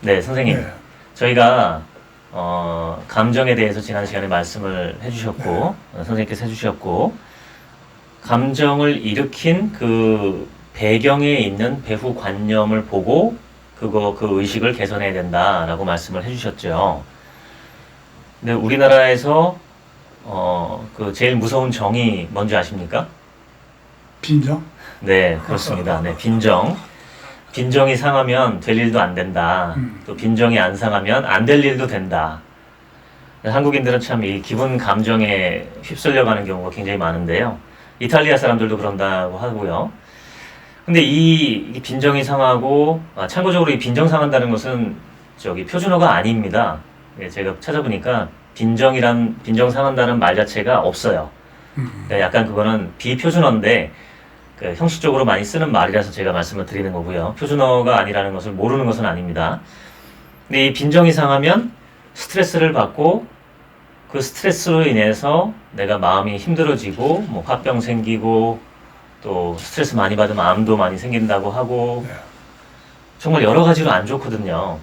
네, 선생님. 네. 저희가 감정에 대해서 지난 시간에 말씀을 해주셨고, 선생님께서 해주셨고, 감정을 일으킨 그 배경에 있는 배후 관념을 보고 그 의식을 개선해야 된다라고 말씀을 해주셨죠. 근데 우리나라에서 그 제일 무서운 정이 뭔지 아십니까? 빈정? 네, 그렇습니다. 네, 빈정. 빈정이 상하면 될 일도 안 된다. 또 빈정이 안 상하면 안 될 일도 된다. 한국인들은 참 이 기분 감정에 휩쓸려가는 경우가 굉장히 많은데요. 이탈리아 사람들도 그런다고 하고요. 근데 이 빈정이 상하고, 참고적으로 이 빈정 상한다는 것은 표준어가 아닙니다. 예, 제가 찾아보니까 빈정 상한다는 말 자체가 없어요. 그러니까 약간 그거는 비표준어인데, 그 형식적으로 많이 쓰는 말이라서 제가 말씀을 드리는 거고요. 표준어가 아니라는 것을 모르는 것은 아닙니다. 근데 이 빈정이 상하면 스트레스를 받고 그 스트레스로 인해서 내가 마음이 힘들어지고 뭐 화병 생기고 또 스트레스 많이 받으면 암도 많이 생긴다고 하고 정말 여러 가지로 안 좋거든요.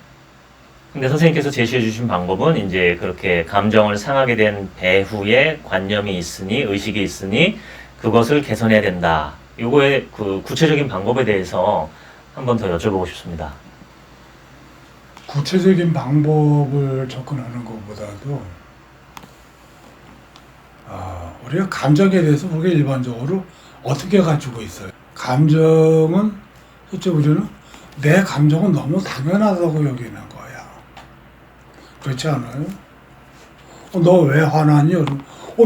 근데 선생님께서 제시해 주신 방법은 이제 그렇게 감정을 상하게 된 배후에 관념이 있으니 의식이 있으니 그것을 개선해야 된다. 요거의 그 구체적인 방법에 대해서 한번 더 여쭤보고 싶습니다. 구체적인 방법을 접근하는 것보다도 우리가 감정에 대해서 우리가 일반적으로 어떻게 가지고 있어요? 감정은 실제 우리는 내 감정은 너무 당연하다고 여기는 거야. 그렇지 않아요? 너 왜 화나니?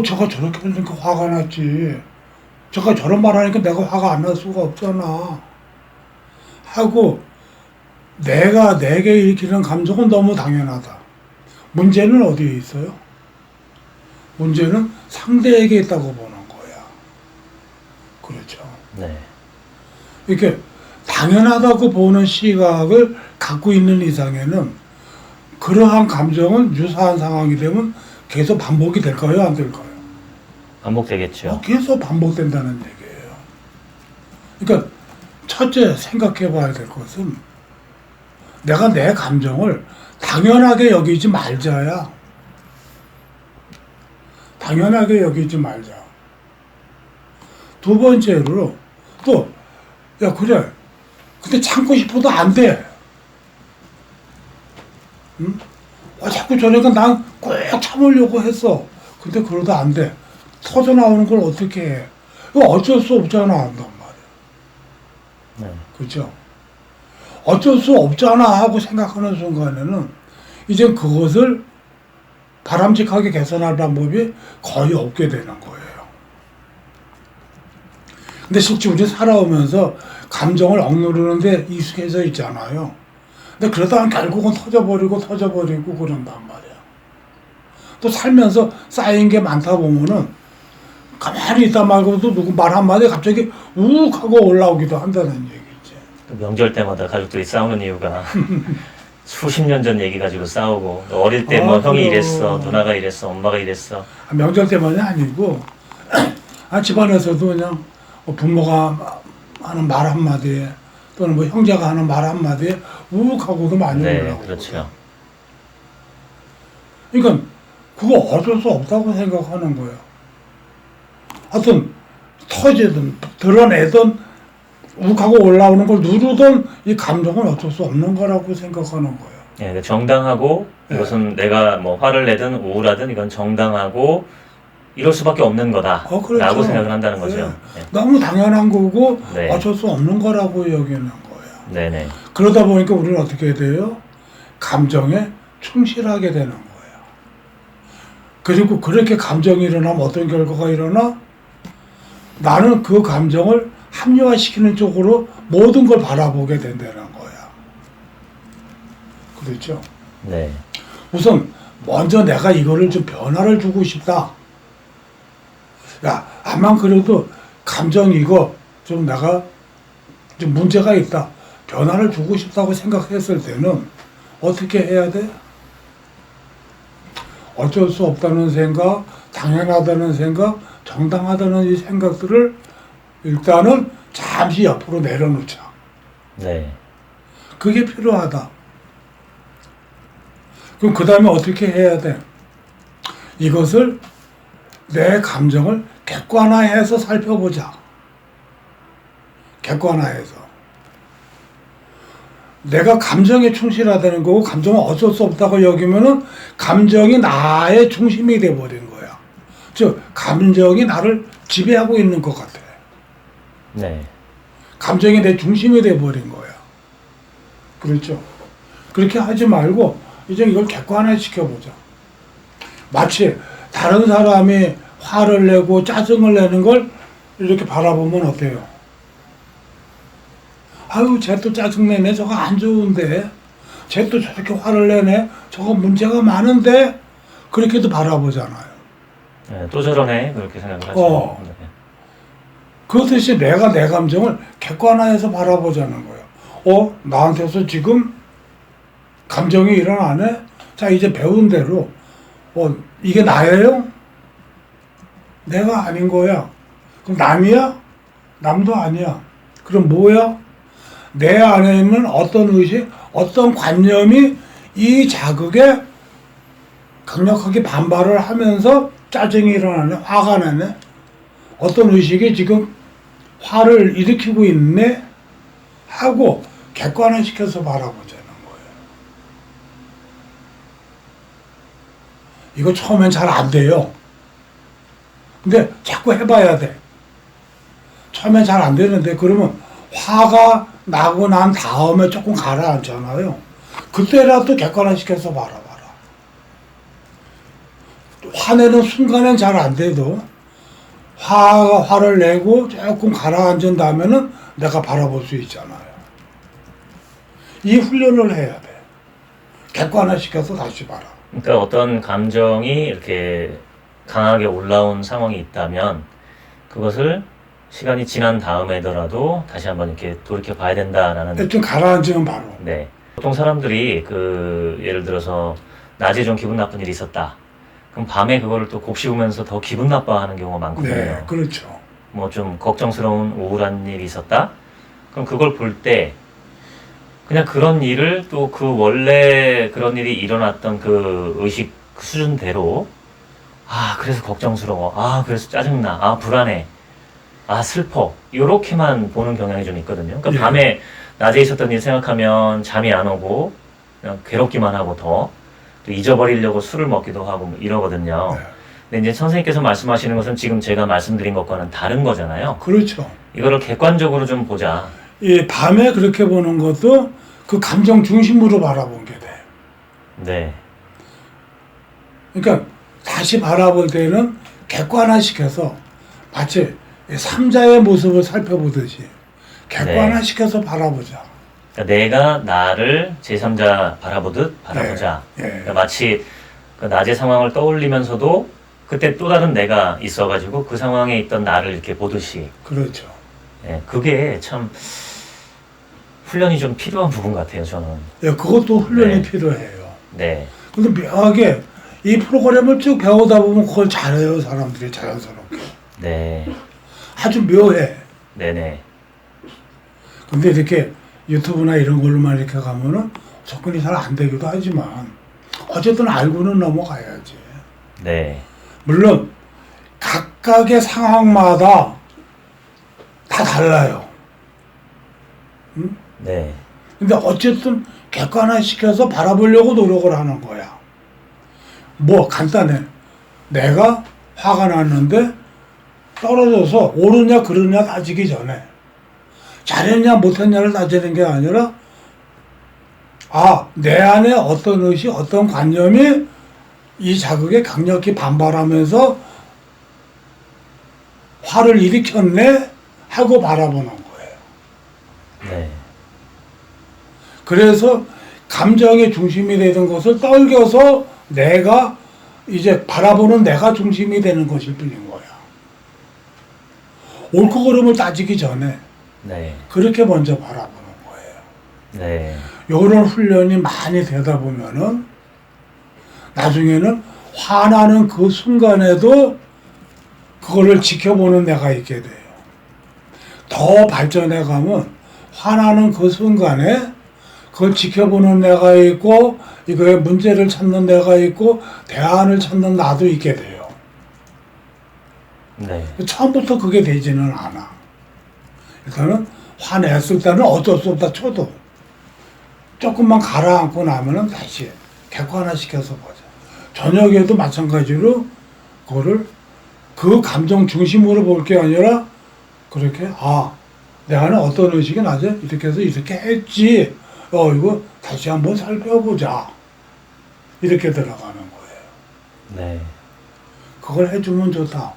저가 저렇게 하니까 화가 났지. 저가 저런 말 하니까 내가 화가 안 날 수가 없잖아. 하고 내가 내게 일으키는 감정은 너무 당연하다. 문제는 어디에 있어요? 문제는 상대에게 있다고 보는 거야. 그렇죠. 네. 이렇게 당연하다고 보는 시각을 갖고 있는 이상에는 그러한 감정은 유사한 상황이 되면 계속 반복이 될까요? 안 될까요? 반복되겠죠. 계속 반복된다는 얘기예요. 그러니까 첫째 생각해 봐야 될 것은 내가 내 감정을 당연하게 여기지 말자야. 당연하게 여기지 말자. 두 번째로 야 그래. 근데 참고 싶어도 안 돼. 응? 자꾸 저러니까 난 꼭 참으려고 했어. 근데 그러다 안 돼. 터져 나오는 걸 어떻게 해? 이거 어쩔 수 없잖아 한단 말이야. 네. 그렇죠? 어쩔 수 없잖아 하고 생각하는 순간에는 이제 그것을 바람직하게 개선할 방법이 거의 없게 되는 거예요. 근데 실제 우리 살아오면서 감정을 억누르는데 익숙해져 있잖아요. 근데 그러다가 결국은 터져버리고 그런단 말이야. 또 살면서 쌓인 게 많다 보면은 가만히 있다 말고도 누구 말 한마디 갑자기 욱 하고 올라오기도 한다는 얘기지. 또 명절 때마다 가족들이 싸우는 이유가 수십 년 전 얘기 가지고 싸우고 어릴 때 뭐 형이 이랬어, 누나가 이랬어, 엄마가 이랬어. 명절 때만이 아니고 집안에서도 그냥 부모가 하는 말 한마디에 또는 뭐 형제가 하는 말 한마디에 욱 하고도 많이 네, 올라오고. 그렇죠. 그러니까 그거 어쩔 수 없다고 생각하는 거예요. 하여튼 터지든 드러내든 욱하고 올라오는 걸 누르든 이 감정은 어쩔 수 없는 거라고 생각하는 거예요. 예, 그러니까 정당하고 이것은 내가 뭐 화를 내든 우울하든 이건 정당하고 이럴 수밖에 없는 거다. 그렇죠. 라고 생각을 한다는 거죠. 네. 너무 당연한 거고 네. 어쩔 수 없는 거라고 여기는 거예요. 네네. 그러다 보니까 우리는 어떻게 해야 돼요? 감정에 충실하게 되는 거예요. 그리고 그렇게 감정이 일어나면 어떤 결과가 일어나? 나는 그 감정을 합리화시키는 쪽으로 모든 걸 바라보게 된다는 거야. 그렇죠? 네. 우선 먼저 내가 이거를 좀 변화를 주고 싶다. 야, 암만 그래도 감정 이거 좀 내가 좀 문제가 있다. 변화를 주고 싶다고 생각했을 때는 어떻게 해야 돼? 어쩔 수 없다는 생각, 당연하다는 생각, 정당하다는 이 생각들을 일단은 잠시 옆으로 내려놓자. 네. 그게 필요하다. 그럼 그 다음에 어떻게 해야 돼? 이것을 내 감정을 객관화해서 살펴보자. 객관화해서. 내가 감정에 충실하다는 거고 감정은 어쩔 수 없다고 여기면은 감정이 나의 중심이 돼버린 거야. 즉 감정이 나를 지배하고 있는 것 같아. 네. 감정이 내 중심이 돼버린 거야. 그렇죠? 그렇게 하지 말고 이제 이걸 객관화 시켜보자. 마치 다른 사람이 화를 내고 짜증을 내는 걸 이렇게 바라보면 어때요? 아유, 쟤 또 짜증내네. 저거 안 좋은데. 쟤 또 저렇게 화를 내네. 저거 문제가 많은데. 그렇게도 바라보잖아요. 네, 또 저러네. 그렇게 생각을 하죠. 어. 네. 그렇듯이 내가 내 감정을 객관화해서 바라보자는 거예요. 나한테서 지금 감정이 일어나네? 자, 이제 배운 대로, 이게 나예요? 내가 아닌 거야. 그럼 남이야? 남도 아니야. 그럼 뭐야? 내 안에 있는 어떤 의식, 어떤 관념이 이 자극에 강력하게 반발을 하면서 짜증이 일어나네, 화가 나네. 어떤 의식이 지금 화를 일으키고 있네 하고 객관화시켜서 바라보자는 거예요. 이거 처음엔 잘 안 돼요. 근데 자꾸 해봐야 돼. 처음엔 잘 안 되는데 그러면 화가 나고 난 다음에 조금 가라앉잖아요. 그때라도 객관화시켜서 바라봐라. 화내는 순간엔 잘 안 돼도 화를 내고 조금 가라앉은 다음에는 내가 바라볼 수 있잖아요. 이 훈련을 해야 돼. 객관화시켜서 다시 봐라. 그러니까 어떤 감정이 이렇게 강하게 올라온 상황이 있다면 그것을 시간이 지난 다음에더라도 다시 한번 이렇게 돌이켜 봐야 된다라는. 좀 가라앉으면 바로. 네. 보통 사람들이 예를 들어서 낮에 좀 기분 나쁜 일이 있었다. 그럼 밤에 그거를 또 곱씹으면서 더 기분 나빠하는 경우가 많거든요. 네, 그렇죠. 뭐 좀 걱정스러운 우울한 일이 있었다. 그럼 그걸 볼 때 그냥 그런 일을 또 그 원래 그런 일이 일어났던 그 의식 수준대로 그래서 걱정스러워. 그래서 짜증나. 불안해. 슬퍼. 요렇게만 보는 경향이 좀 있거든요. 그러니까 예. 밤에 낮에 있었던 일 생각하면 잠이 안 오고 그냥 괴롭기만 하고 또 잊어버리려고 술을 먹기도 하고 뭐 이러거든요. 네. 근데 이제 선생님께서 말씀하시는 것은 지금 제가 말씀드린 것과는 다른 거잖아요. 그렇죠. 이거를 객관적으로 좀 보자. 이 밤에 그렇게 보는 것도 그 감정 중심으로 바라본 게 돼. 네. 그러니까 다시 바라볼 때는 객관화시켜서 마치 삼자의 모습을 살펴보듯이 객관화시켜서 바라보자. 그러니까 내가 나를 제3자 바라보듯 바라보자. 예, 예. 그러니까 마치 그 낮의 상황을 떠올리면서도 그때 또 다른 내가 있어가지고 그 상황에 있던 나를 이렇게 보듯이. 그렇죠. 예, 그게 참 훈련이 좀 필요한 부분 같아요, 저는. 예, 그것도 훈련이 네. 필요해요. 네. 근데 묘하게 이 프로그램을 쭉 배우다 보면 그걸 잘해요, 사람들이 자연스럽게. 네. 아주 묘해. 네네. 근데 이렇게 유튜브나 이런 걸로만 이렇게 가면은 접근이 잘 안 되기도 하지만 어쨌든 알고는 넘어가야지. 네. 물론 각각의 상황마다 다 달라요. 응? 네. 근데 어쨌든 객관화시켜서 바라보려고 노력을 하는 거야. 뭐 간단해. 내가 화가 났는데 떨어져서 옳으냐 그르냐 따지기 전에 잘했냐 못했냐를 따지는 게 아니라 내 안에 어떤 의식, 어떤 관념이 이 자극에 강력히 반발하면서 화를 일으켰네 하고 바라보는 거예요. 네. 그래서 감정의 중심이 되는 것을 떨겨서 내가 이제 바라보는 내가 중심이 되는 것일 뿐인 거야. 옳고 그름을 따지기 전에 네. 그렇게 먼저 바라보는 거예요. 네. 이런 훈련이 많이 되다 보면은 나중에는 화나는 그 순간에도 그거를 지켜보는 내가 있게 돼요. 더 발전해 가면 화나는 그 순간에 그걸 지켜보는 내가 있고 이거에 문제를 찾는 내가 있고 대안을 찾는 나도 있게 돼요. 네. 처음부터 그게 되지는 않아. 일단은 화냈을 때는 어쩔 수 없다 쳐도 조금만 가라앉고 나면은 다시 객관화시켜서 보자. 저녁에도 마찬가지로 그거를 그 감정 중심으로 볼 게 아니라 그렇게 내가는 어떤 의식이 나지? 이렇게 해서 이렇게 했지. 이거 다시 한번 살펴보자. 이렇게 들어가는 거예요. 네. 그걸 해주면 좋다.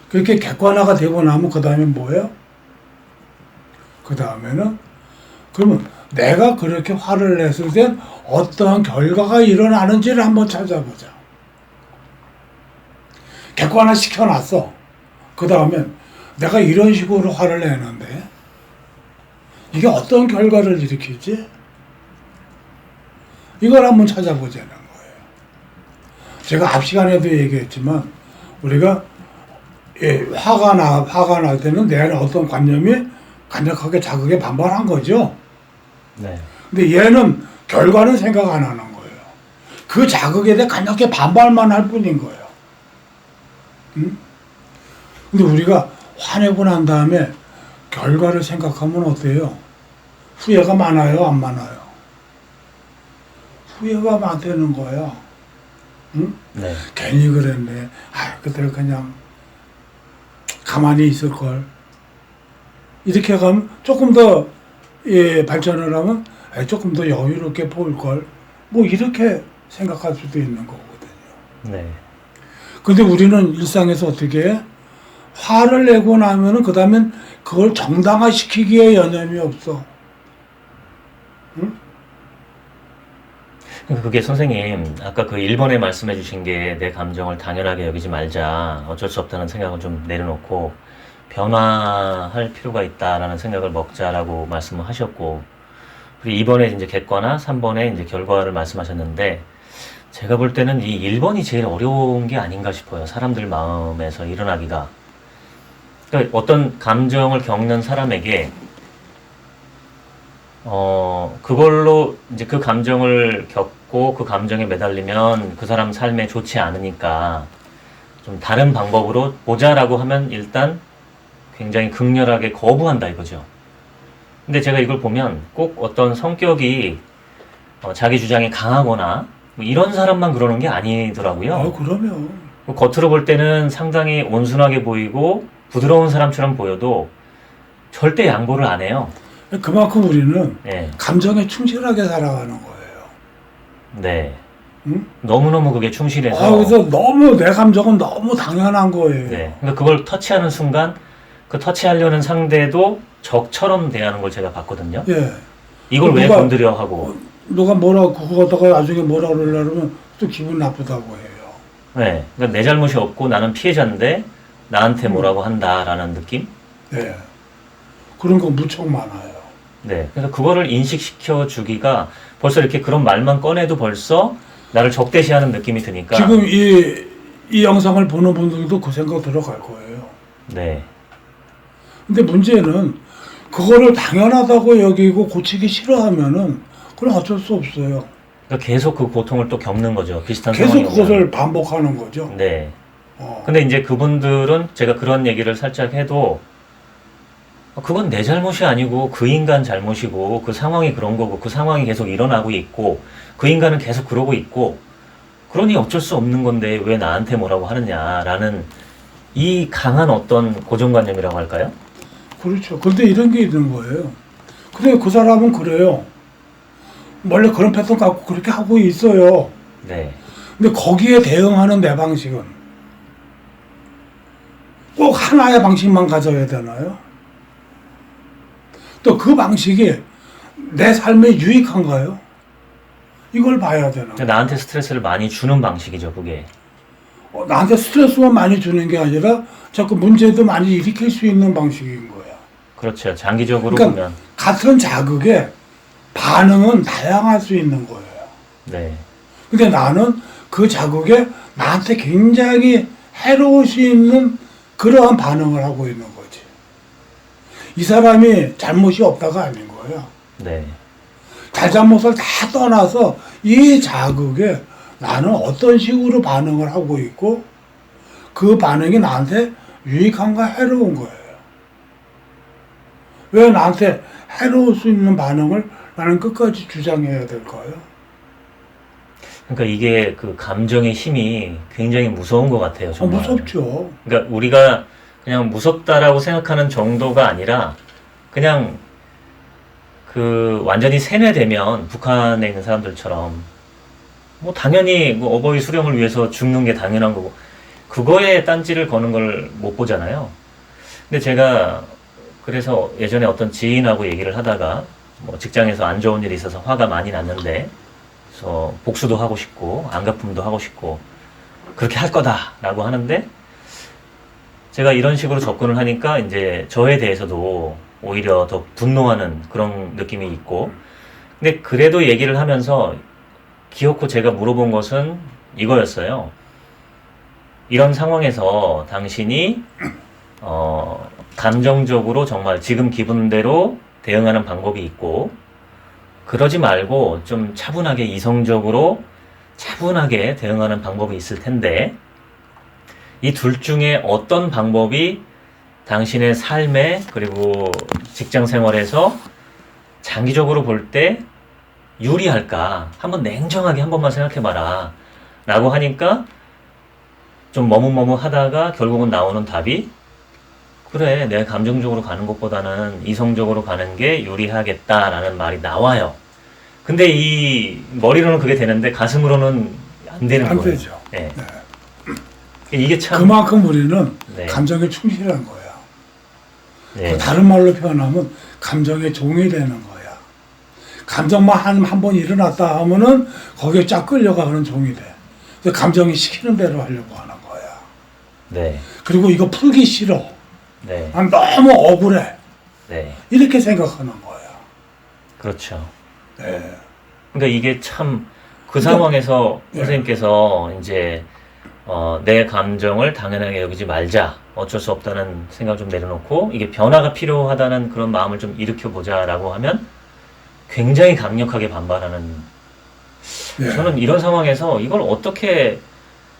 그렇게 객관화가 되고 나면 그 다음에 뭐예요? 그 다음에는 그러면 내가 그렇게 화를 냈을 땐 어떠한 결과가 일어나는지를 한번 찾아보자. 객관화 시켜놨어. 그 다음엔 내가 이런 식으로 화를 내는데 이게 어떤 결과를 일으키지? 이걸 한번 찾아보자는 거예요. 제가 앞 시간에도 얘기했지만 우리가 화가 날 때는 내 안에 어떤 관념이 강력하게 자극에 반발한 거죠. 네. 근데 얘는 결과는 생각 안 하는 거예요. 그 자극에 대해 강력하게 반발만 할 뿐인 거예요. 응? 근데 우리가 화내고 난 다음에 결과를 생각하면 어때요? 후회가 많아요, 안 많아요? 후회가 많다는 거야. 응? 네. 괜히 그랬네. 그때 그냥 가만히 있을 걸. 이렇게 가면 조금 더 발전을 하면 조금 더 여유롭게 볼 걸. 뭐 이렇게 생각할 수도 있는 거거든요. 네. 근데 우리는 일상에서 어떻게 해? 화를 내고 나면은 그 다음엔 그걸 정당화시키기에 여념이 없어. 응? 그게 선생님 아까 그 1번에 말씀해 주신 게 내 감정을 당연하게 여기지 말자, 어쩔 수 없다는 생각을 좀 내려놓고 변화할 필요가 있다라는 생각을 먹자라고 말씀을 하셨고, 그리고 2번에 이제 객관화, 3번에 이제 결과를 말씀하셨는데, 제가 볼 때는 이 1번이 제일 어려운 게 아닌가 싶어요. 사람들 마음에서 일어나기가. 그러니까 어떤 감정을 겪는 사람에게 그걸로 이제 그 감정을 겪고 그 감정에 매달리면 그 사람 삶에 좋지 않으니까 좀 다른 방법으로 보자라고 하면 일단 굉장히 극렬하게 거부한다 이거죠. 근데 제가 이걸 보면 꼭 어떤 성격이 자기 주장이 강하거나 뭐 이런 사람만 그러는 게 아니더라고요. 그러면. 겉으로 볼 때는 상당히 온순하게 보이고 부드러운 사람처럼 보여도 절대 양보를 안 해요. 그만큼 우리는 네. 감정에 충실하게 살아가는 거예요. 네. 응? 너무너무 그게 충실해서. 그래서 너무 내 감정은 너무 당연한 거예요. 네. 그러니까 그걸 터치하는 순간 그 터치하려는 상대도 적처럼 대하는 걸 제가 봤거든요. 예. 이걸 왜 누가- 건드려 하고. 누가 뭐라고 그거 갖다가 나중에 뭐라 그러려면 또 기분 나쁘다고 해요. 네. 그러니까 내 잘못이 없고 나는 피해자인데 나한테 뭐라고 한다라는 느낌? 네. 그런 거 무척 많아요. 네. 그래서 그거를 인식시켜 주기가 벌써 이렇게 그런 말만 꺼내도 벌써 나를 적대시하는 느낌이 드니까. 지금 이 영상을 보는 분들도 그 생각 들어갈 거예요. 네. 근데 문제는 그거를 당연하다고 여기고 고치기 싫어하면은 그건 어쩔 수 없어요. 그러니까 계속 그 고통을 또 겪는 거죠. 비슷한 계속 상황이 오면. 그것을 반복하는 거죠. 네. 어. 근데 이제 그분들은 제가 그런 얘기를 살짝 해도 그건 내 잘못이 아니고 그 인간 잘못이고 그 상황이 그런 거고 그 상황이 계속 일어나고 있고 그 인간은 계속 그러고 있고 그러니 어쩔 수 없는 건데 왜 나한테 뭐라고 하느냐라는 이 강한 어떤 고정관념이라고 할까요? 그렇죠. 근데 이런 게 있는 거예요. 근데 그 사람은 그래요. 원래 그런 패턴 갖고 그렇게 하고 있어요. 네. 근데 거기에 대응하는 내 방식은 꼭 하나의 방식만 가져야 되나요? 또 그 방식이 내 삶에 유익한가요? 이걸 봐야 되나? 그러니까 나한테 스트레스를 많이 주는 방식이죠, 그게. 나한테 스트레스만 많이 주는 게 아니라 자꾸 문제도 많이 일으킬 수 있는 방식인 거야. 그렇죠. 장기적으로 그러니까 보면. 같은 자극에 반응은 다양할 수 있는 거예요. 네. 근데 나는 그 자극에 나한테 굉장히 해로울 수 있는 그러한 반응을 하고 있는 거지. 이 사람이 잘못이 없다가 아닌 거야. 네. 잘잘못을 다 떠나서 이 자극에 나는 어떤 식으로 반응을 하고 있고 그 반응이 나한테 유익한가 해로운 거예요. 왜 나한테 해로울 수 있는 반응을 나는 끝까지 주장해야 될까요? 그러니까 이게 그 감정의 힘이 굉장히 무서운 것 같아요. 정말. 무섭죠. 그러니까 우리가 그냥 무섭다라고 생각하는 정도가 아니라 그냥 그 완전히 세뇌되면 북한에 있는 사람들처럼 뭐 당연히 뭐 어버이 수령을 위해서 죽는 게 당연한 거고 그거에 딴지를 거는 걸 못 보잖아요. 근데 제가 그래서 예전에 어떤 지인하고 얘기를 하다가 뭐 직장에서 안 좋은 일이 있어서 화가 많이 났는데 그래서 복수도 하고 싶고 안갚음도 하고 싶고 그렇게 할 거다라고 하는데 제가 이런 식으로 접근을 하니까 이제 저에 대해서도 오히려 더 분노하는 그런 느낌이 있고 근데 그래도 얘기를 하면서 기어코 제가 물어본 것은 이거였어요. 이런 상황에서 당신이 감정적으로 정말 지금 기분대로 대응하는 방법이 있고 그러지 말고 좀 차분하게 이성적으로 차분하게 대응하는 방법이 있을 텐데 이 둘 중에 어떤 방법이 당신의 삶에 그리고 직장 생활에서 장기적으로 볼 때 유리할까 한번 냉정하게 한 번만 생각해봐라 라고 하니까 좀 머뭇머뭇하다가 결국은 나오는 답이 그래 내가 감정적으로 가는 것보다는 이성적으로 가는 게 유리하겠다라는 말이 나와요. 근데 이 머리로는 그게 되는데 가슴으로는 안 되는 안 거예요. 되죠. 네. 네. 이게 참 그만큼 우리는 네. 감정에 충실한 거야. 네. 그 다른 말로 표현하면 감정의 종이 되는 거야. 감정만 한 번 일어났다 하면은 거기에 쫙 끌려가는 종이 돼. 그래서 감정이 시키는 대로 하려고 하는 거야. 네. 그리고 이거 풀기 싫어. 네. 난 너무 억울해. 네. 이렇게 생각하는 거야. 그렇죠. 네. 그러니까 이게 참 그 그러니까, 상황에서 예. 선생님께서 이제 내 감정을 당연하게 여기지 말자. 어쩔 수 없다는 생각을 좀 내려놓고 이게 변화가 필요하다는 그런 마음을 좀 일으켜보자라고 하면 굉장히 강력하게 반발하는 네. 저는 이런 상황에서 이걸 어떻게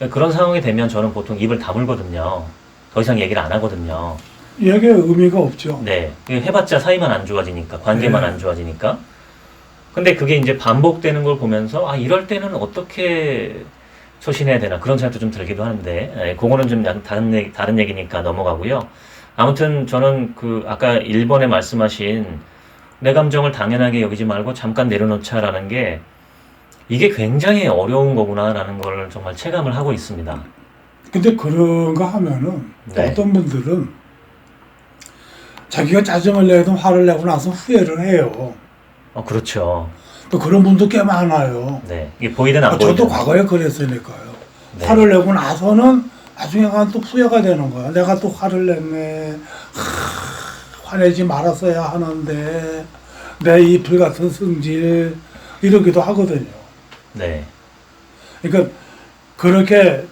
그런 상황이 되면 저는 보통 입을 다물거든요. 더 이상 얘기를 안 하거든요. 이게 의미가 없죠. 네. 이게 해봤자 사이만 안 좋아지니까, 관계만 네. 안 좋아지니까. 근데 그게 이제 반복되는 걸 보면서, 아, 이럴 때는 어떻게 처신해야 되나, 그런 생각도 좀 들기도 하는데, 예, 그거는 좀 다른 얘기니까 넘어가고요. 아무튼 저는 아까 1번에 말씀하신 내 감정을 당연하게 여기지 말고 잠깐 내려놓자라는 게, 이게 굉장히 어려운 거구나라는 걸 정말 체감을 하고 있습니다. 근데 그런가 하면은 네. 어떤 분들은 자기가 짜증을 내든 화를 내고 나서 후회를 해요. 그렇죠. 또 그런 분도 꽤 많아요. 네. 이게 보이든 안 보이든. 저도 과거에 그랬으니까요. 네. 화를 내고 나서는 나중에 가면 또 후회가 되는 거야. 내가 또 화를 냈네. 화내지 말았어야 하는데 내 이 불같은 성질 이러기도 하거든요. 네. 그러니까 그렇게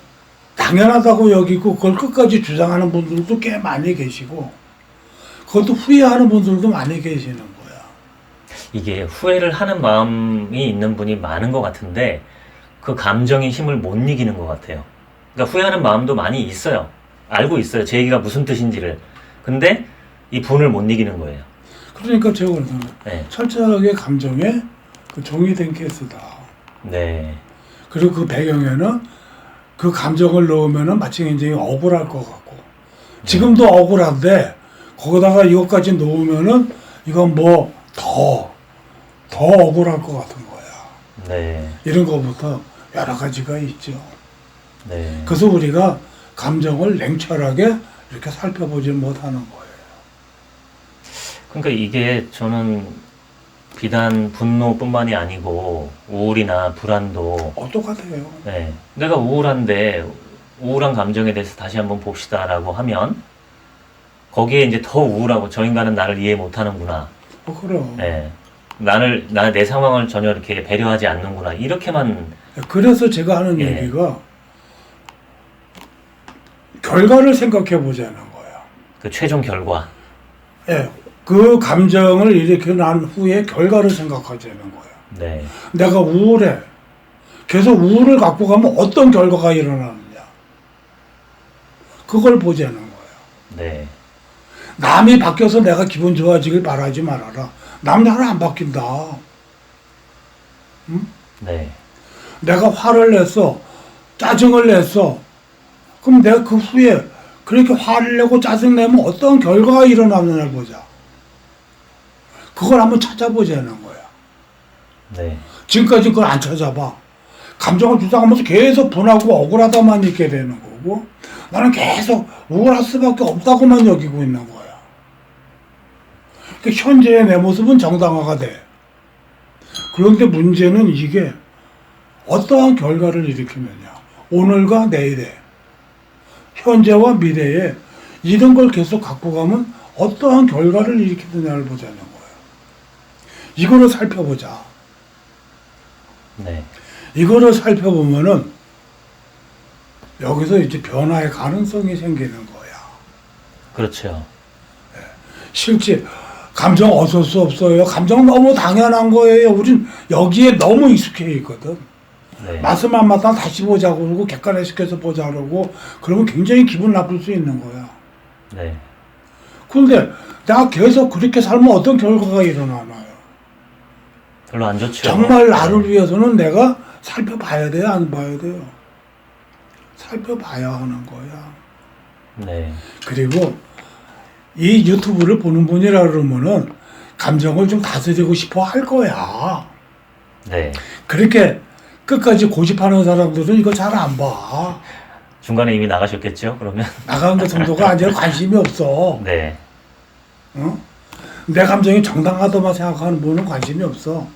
당연하다고 여기고 그걸 끝까지 주장하는 분들도 꽤 많이 계시고 그것도 후회하는 분들도 많이 계시는 거야. 이게 후회를 하는 마음이 있는 분이 많은 것 같은데 그 감정의 힘을 못 이기는 것 같아요. 그러니까 후회하는 마음도 많이 있어요. 알고 있어요. 제 얘기가 무슨 뜻인지를. 근데 이 분을 못 이기는 거예요. 그러니까 제가 그러잖아요. 네. 철저하게 감정에 그 종이 된 케이스다. 네. 그리고 그 배경에는 그 감정을 넣으면은 마치 굉장히 억울할 것 같고 지금도 억울한데 거기다가 이것까지 놓으면은 이건 뭐 더 억울할 것 같은 거야. 네. 이런 것부터 여러 가지가 있죠. 네. 그래서 우리가 감정을 냉철하게 이렇게 살펴보지 못하는 거예요. 그러니까 이게 저는 비단 분노뿐만이 아니고 우울이나 불안도 똑같아요. 네. 내가 우울한데 우울한 감정에 대해서 다시 한번 봅시다라고 하면 거기에 이제 더 우울하고 저 인간은 나를 이해 못하는구나. 그럼. 네. 내 상황을 전혀 이렇게 배려하지 않는구나. 이렇게만 그래서 제가 하는 예. 얘기가 결과를 생각해 보자는 거야. 그 최종 결과. 예. 그 감정을 일으켜 난 후에 결과를 생각하자는 거야. 네. 내가 우울해. 계속 우울을 갖고 가면 어떤 결과가 일어나느냐. 그걸 보자는 거예요. 네. 남이 바뀌어서 내가 기분 좋아지길 바라지 말아라. 남 나는 안 바뀐다. 응? 네. 내가 화를 냈어. 짜증을 냈어. 그럼 내가 그 후에 그렇게 화를 내고 짜증내면 어떤 결과가 일어나느냐를 보자. 그걸 한번 찾아보자는 거야. 네. 지금까지 그걸 안 찾아봐. 감정을 주장하면서 계속 분하고 억울하다만 있게 되는 거고 나는 계속 우울할 수밖에 없다고만 여기고 있는 거야. 그러니까 현재의 내 모습은 정당화가 돼. 그런데 문제는 이게 어떠한 결과를 일으키느냐. 오늘과 내일에 현재와 미래에 이런 걸 계속 갖고 가면 어떠한 결과를 일으키느냐를 보자는 거예요. 이거를 살펴보자. 네. 이거를 살펴보면은 여기서 이제 변화의 가능성이 생기는 거야. 그렇죠. 실제 감정 어쩔 수 없어요. 감정 너무 당연한 거예요. 우린 여기에 너무 익숙해 있거든. 네. 말씀 안 맞다 다시 보자고 그러고 객관화시켜서 보자 그러고 그러면 굉장히 기분 나쁠 수 있는 거야. 네. 그런데 내가 계속 그렇게 살면 어떤 결과가 일어나나요? 별로 안 좋죠. 정말 나를 위해서는 내가 살펴봐야 돼요? 안 봐야 돼요? 살펴봐야 하는 거야. 네. 그리고 이 유튜브를 보는 분이라 그러면은 감정을 좀 다스리고 싶어 할 거야. 네. 그렇게 끝까지 고집하는 사람들은 이거 잘 안 봐. 중간에 이미 나가셨겠죠? 그러면. 나간 그 정도가 아니라 관심이 없어. 네. 어? 내 감정이 정당하다만 생각하는 분은 관심이 없어.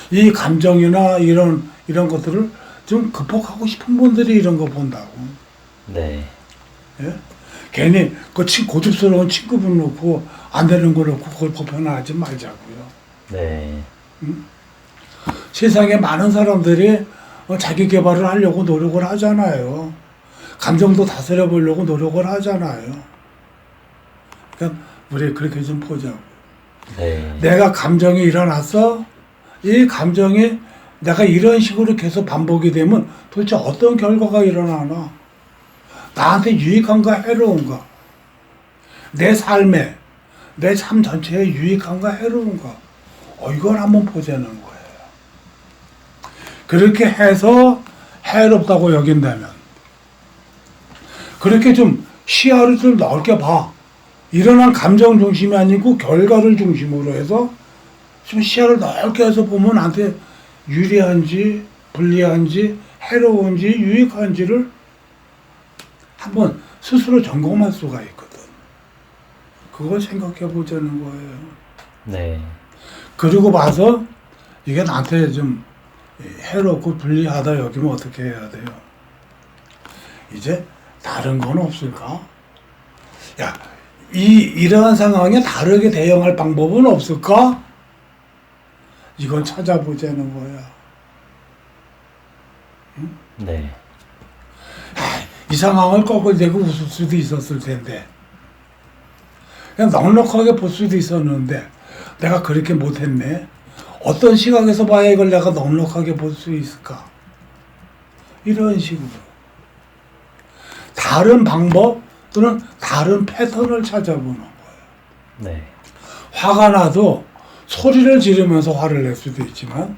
이 감정이나 이런 것들을 좀 극복하고 싶은 분들이 이런 거 본다고. 네. 예? 괜히 그 고집스러운 친구분 놓고 안 되는 거 놓고 그걸 보편화하지 말자고요. 네. 세상에 많은 사람들이 자기 개발을 하려고 노력을 하잖아요. 감정도 다스려 보려고 노력을 하잖아요. 그러니까 우리 그렇게 좀 보자고. 네. 내가 감정이 일어났어. 이 감정이 내가 이런 식으로 계속 반복이 되면 도대체 어떤 결과가 일어나나? 나한테 유익한가 해로운가? 내 삶에, 내 삶 전체에 유익한가 해로운가? 이걸 한번 보자는 거예요. 그렇게 해서 해롭다고 여긴다면 그렇게 좀 시야를 좀 넓게 봐. 일어난 감정 중심이 아니고 결과를 중심으로 해서 좀 시야를 넓게 해서 보면 나한테 유리한지 불리한지 해로운지 유익한지를 한번 스스로 점검할 수가 있거든. 그걸 생각해 보자는 거예요. 네. 그리고 봐서 이게 나한테 좀 해롭고 불리하다 여기면 어떻게 해야 돼요? 이제 다른 건 없을까? 야, 이러한 상황에 다르게 대응할 방법은 없을까? 이건 찾아보자는 거야. 네. 이 상황을 꺼끌대고 웃을 수도 있었을 텐데 그냥 넉넉하게 볼 수도 있었는데 내가 그렇게 못했네. 어떤 시각에서 봐야 이걸 내가 넉넉하게 볼 수 있을까? 이런 식으로 다른 방법 또는 다른 패턴을 찾아보는 거예요. 네. 화가 나도 소리를 지르면서 화를 낼 수도 있지만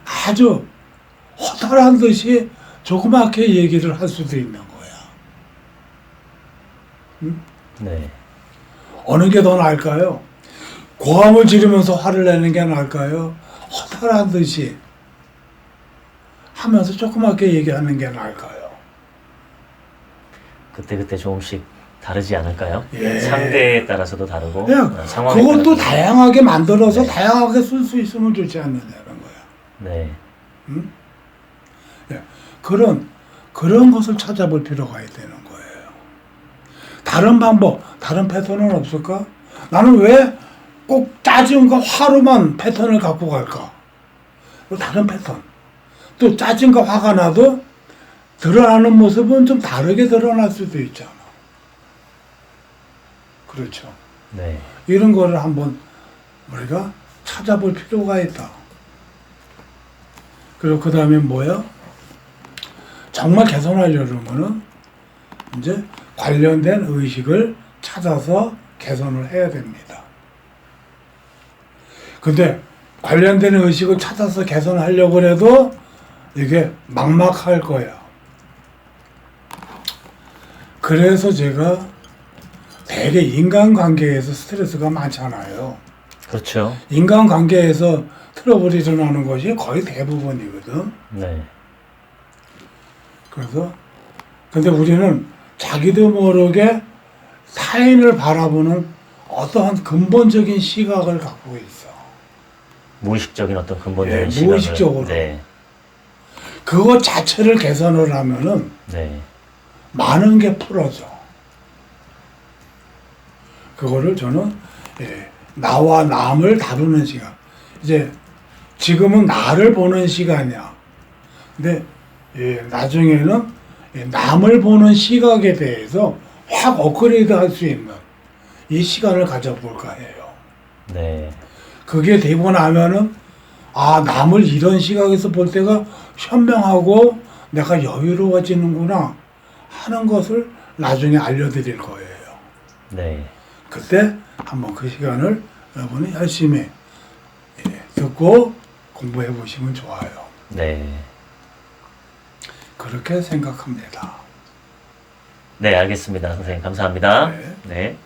아주 허탈한 듯이 조그맣게 얘기를 할 수도 있는 거야. 응? 네. 어느 게 더 나을까요? 고함을 지르면서 화를 내는 게 나을까요? 허탈한 듯이 하면서 조그맣게 얘기하는 게 나을까요? 그때그때 조금씩 다르지 않을까요? 예. 상대에 따라서도 다르고 그냥 상황에 그것도 따라서도. 다양하게 만들어서 네. 다양하게 쓸 수 있으면 좋지 않느냐는 거야. 네. 응? 예. 그런 것을 찾아볼 필요가 있다는 거예요. 다른 방법, 다른 패턴은 없을까? 나는 왜 꼭 짜증과 화로만 패턴을 갖고 갈까? 다른 패턴. 또 짜증과 화가 나도 드러나는 모습은 좀 다르게 드러날 수도 있잖아. 그렇죠. 네. 이런 거를 한번 우리가 찾아볼 필요가 있다. 그리고 그 다음에 뭐야? 정말 개선하려면은 이제 관련된 의식을 찾아서 개선을 해야 됩니다. 근데 관련된 의식을 찾아서 개선하려고 해도 이게 막막할 거야. 그래서 제가 되게 인간관계에서 스트레스가 많잖아요. 그렇죠. 인간관계에서 트러블이 일어나는 것이 거의 대부분이거든. 네. 그래서 근데 우리는 자기도 모르게 타인을 바라보는 어떠한 근본적인 시각을 갖고 있어. 무의식적인 어떤 근본적인 예, 시각을. 무의식적으로. 네. 그것 자체를 개선을 하면은 네. 많은 게 풀어져. 그거를 저는 나와 남을 다루는 시간. 이제 지금은 나를 보는 시간이야. 근데 나중에는 남을 보는 시각에 대해서 확 업그레이드 할 수 있는 이 시간을 가져볼까 해요. 네. 그게 되고 나면은 아, 남을 이런 시각에서 볼 때가 현명하고 내가 여유로워지는구나 하는 것을 나중에 알려드릴 거예요. 네. 그때 한번 그 시간을 여러분이 열심히 듣고 공부해 보시면 좋아요. 네. 그렇게 생각합니다. 네, 알겠습니다. 선생님, 감사합니다. 네. 네.